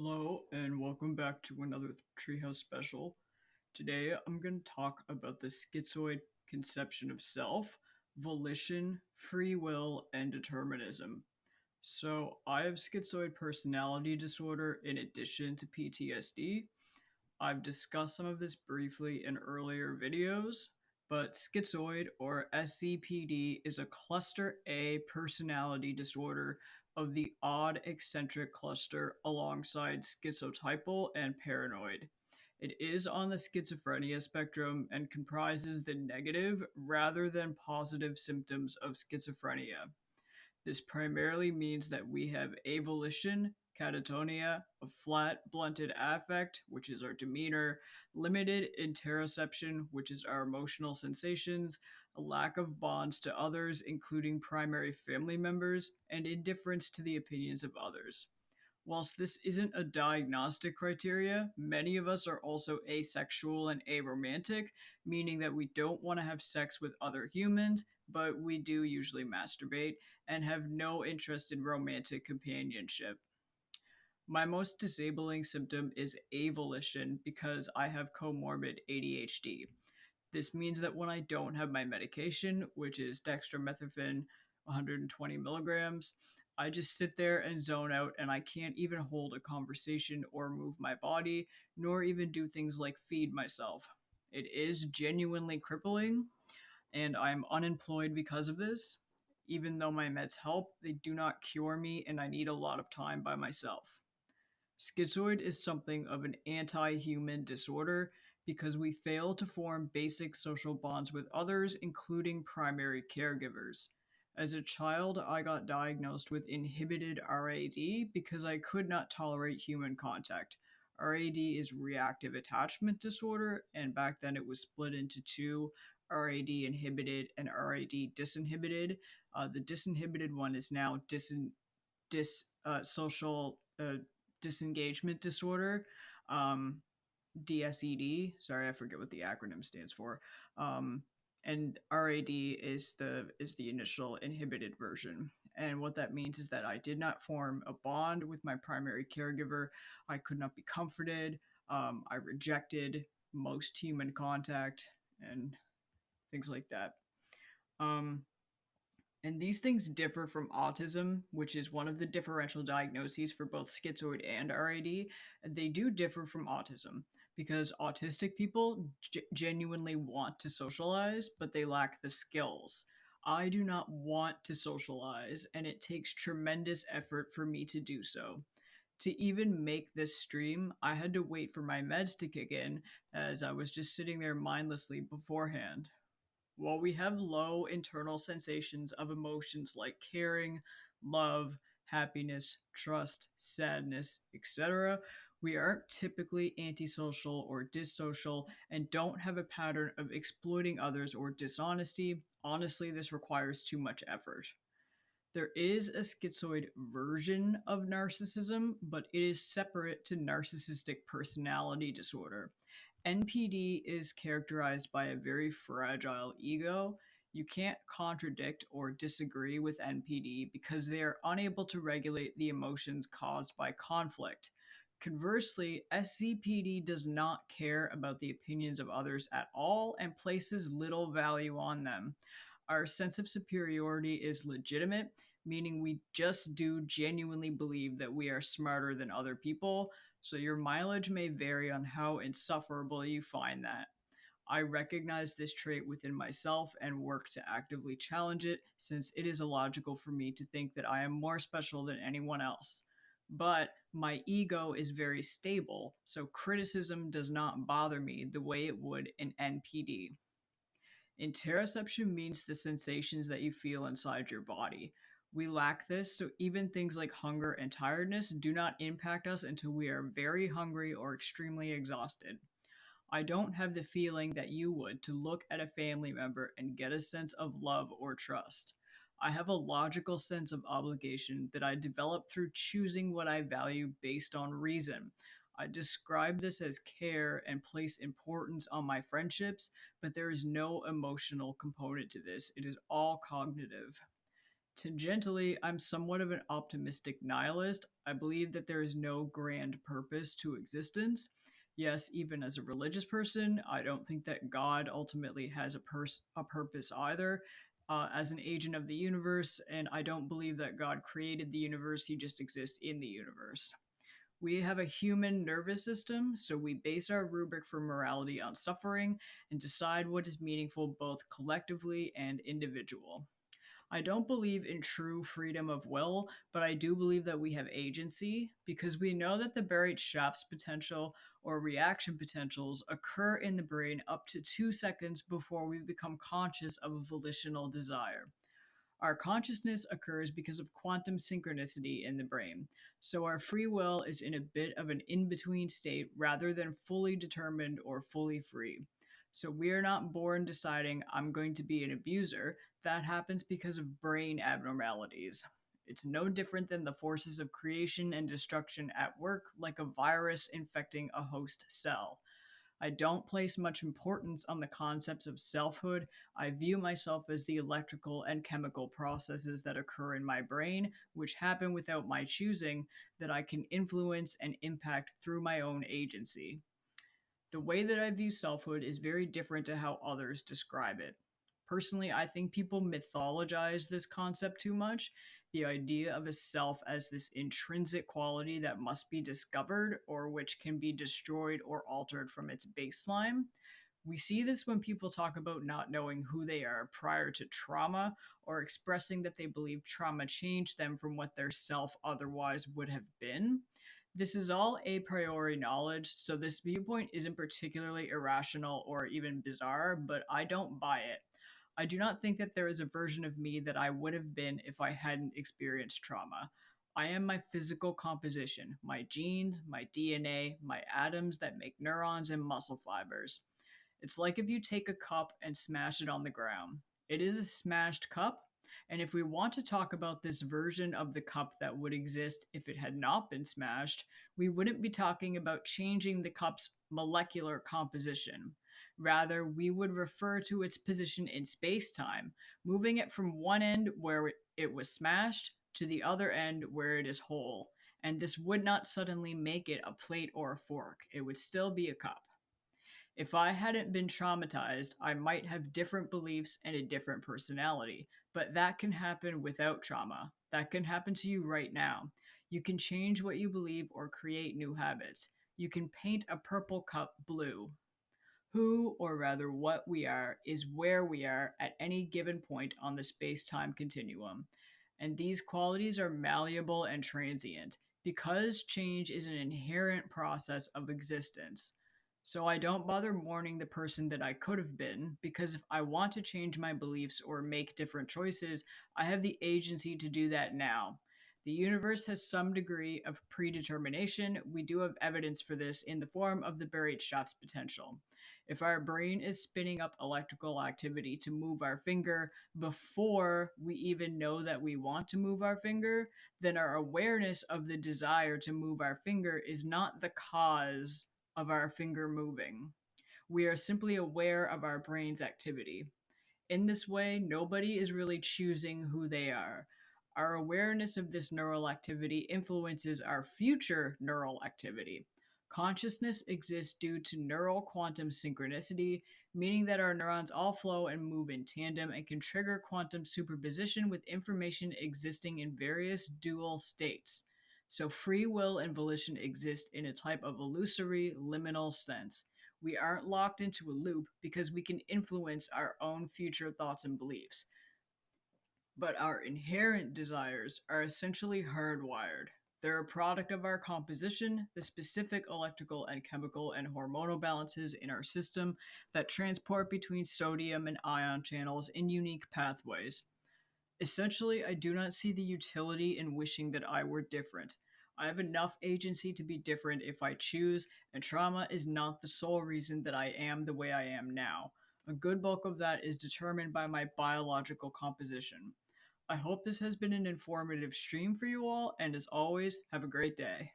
Hello, and welcome back to another Treehouse special. Today, I'm going to talk about the schizoid conception of self, volition, free will, and determinism. So, I have schizoid personality disorder in addition to PTSD. I've discussed some of this briefly in earlier videos, but schizoid or SCPD is a cluster A personality disorder of the odd eccentric cluster alongside schizotypal and paranoid. It is on the schizophrenia spectrum and comprises the negative rather than positive symptoms of schizophrenia. This primarily means that we have avolition, catatonia, a flat, blunted affect, which is our demeanor, limited interoception, which is our emotional sensations, a lack of bonds to others, including primary family members, and indifference to the opinions of others. Whilst this isn't a diagnostic criteria, many of us are also asexual and aromantic, meaning that we don't want to have sex with other humans, but we do usually masturbate and have no interest in romantic companionship. My most disabling symptom is avolition because I have comorbid ADHD. This means that when I don't have my medication, which is dextromethorphan 120 milligrams, I just sit there and zone out and I can't even hold a conversation or move my body, nor even do things like feed myself. It is genuinely crippling, and I'm unemployed because of this. Even though my meds help, they do not cure me, and I need a lot of time by myself. Schizoid is something of an anti human disorder because we fail to form basic social bonds with others, including primary caregivers. As a child, I got diagnosed with inhibited RAD because I could not tolerate human contact. RAD is reactive attachment disorder, and back then it was split into two: RAD inhibited and RAD disinhibited. The disinhibited one is now social disengagement disorder, um, DSED. Sorry, I forget what the acronym stands for. Um, and RAD is the initial inhibited version. And what that means is that I did not form a bond with my primary caregiver. I could not be comforted. I rejected most human contact and things like that. Um, and these things differ from autism, which is one of the differential diagnoses for both schizoid and RAD. And they do differ from autism because autistic people genuinely want to socialize, but they lack the skills. I do not want to socialize, and it takes tremendous effort for me to do so. To even make this stream, I had to wait for my meds to kick in, as I was just sitting there mindlessly beforehand. While we have low internal sensations of emotions like caring, love, happiness, trust, sadness, etc., we aren't typically antisocial or dissocial and don't have a pattern of exploiting others or dishonesty. Honestly, this requires too much effort. There is a schizoid version of narcissism, but it is separate to narcissistic personality disorder. NPD is characterized by a very fragile ego. You can't contradict or disagree with NPD because they are unable to regulate the emotions caused by conflict. Conversely, SCPD does not care about the opinions of others at all and places little value on them. Our sense of superiority is legitimate, meaning we just do genuinely believe that we are smarter than other people, so your mileage may vary on how insufferable you find that. I recognize this trait within myself and work to actively challenge it, since it is illogical for me to think that I am more special than anyone else. But my ego is very stable, so criticism does not bother me the way it would in NPD. Interoception means the sensations that you feel inside your body. We lack this, so even things like hunger and tiredness do not impact us until we are very hungry or extremely exhausted. I don't have the feeling that you would to look at a family member and get a sense of love or trust. I have a logical sense of obligation that I develop through choosing what I value based on reason. I describe this as care and place importance on my friendships, but there is no emotional component to this. It is all cognitive. Tangentially, I'm somewhat of an optimistic nihilist. I believe that there is no grand purpose to existence. Yes, even as a religious person, I don't think that God ultimately has a purpose either. As an agent of the universe, and I don't believe that God created the universe, he just exists in the universe. We have a human nervous system, so we base our rubric for morality on suffering and decide what is meaningful both collectively and individual. I don't believe in true freedom of will, but I do believe that we have agency because we know that the buried Schaff's potential or reaction potentials occur in the brain up to 2 seconds before we become conscious of a volitional desire. Our consciousness occurs because of quantum synchronicity in the brain, so our free will is in a bit of an in between state rather than fully determined or fully free. So we are not born deciding, I'm going to be an abuser. That happens because of brain abnormalities. It's no different than the forces of creation and destruction at work, like a virus infecting a host cell. I don't place much importance on the concepts of selfhood. I view myself as the electrical and chemical processes that occur in my brain, which happen without my choosing, that I can influence and impact through my own agency. The way that I view selfhood is very different to how others describe it. Personally, I think people mythologize this concept too much. The idea of a self as this intrinsic quality that must be discovered or which can be destroyed or altered from its baseline. We see this when people talk about not knowing who they are prior to trauma or expressing that they believe trauma changed them from what their self otherwise would have been. This is all a priori knowledge, so this viewpoint isn't particularly irrational or even bizarre, but I don't buy it. I do not think that there is a version of me that I would have been if I hadn't experienced trauma. I am my physical composition, my genes, my DNA, my atoms that make neurons and muscle fibers. It's like if you take a cup and smash it on the ground. It is a smashed cup, and if we want to talk about this version of the cup that would exist if it had not been smashed, we wouldn't be talking about changing the cup's molecular composition. Rather, we would refer to its position in space time, moving it from one end where it was smashed to the other end where it is whole. And this would not suddenly make it a plate or a fork, it would still be a cup. If I hadn't been traumatized, I might have different beliefs and a different personality, but that can happen without trauma. That can happen to you right now. You can change what you believe or create new habits. You can paint a purple cup blue. Who, or rather what we are, is where we are at any given point on the space time continuum. And these qualities are malleable and transient because change is an inherent process of existence. So I don't bother mourning the person that I could have been because if I want to change my beliefs or make different choices, I have the agency to do that now. The universe has some degree of predetermination. We do have evidence for this in the form of the buried Schaff's potential. If our brain is spinning up electrical activity to move our finger before we even know that we want to move our finger, then our awareness of the desire to move our finger is not the cause of our finger moving. We are simply aware of our brain's activity. In this way, nobody is really choosing who they are. Our awareness of this neural activity influences our future neural activity. Consciousness exists due to neural quantum synchronicity, meaning that our neurons all flow and move in tandem and can trigger quantum superposition with information existing in various dual states. So, free will and volition exist in a type of illusory, liminal sense. We aren't locked into a loop because we can influence our own future thoughts and beliefs. But our inherent desires are essentially hardwired. They're a product of our composition, the specific electrical and chemical and hormonal balances in our system that transport between sodium and ion channels in unique pathways. Essentially, I do not see the utility in wishing that I were different. I have enough agency to be different if I choose, and trauma is not the sole reason that I am the way I am now. A good bulk of that is determined by my biological composition. I hope this has been an informative stream for you all, and as always, have a great day.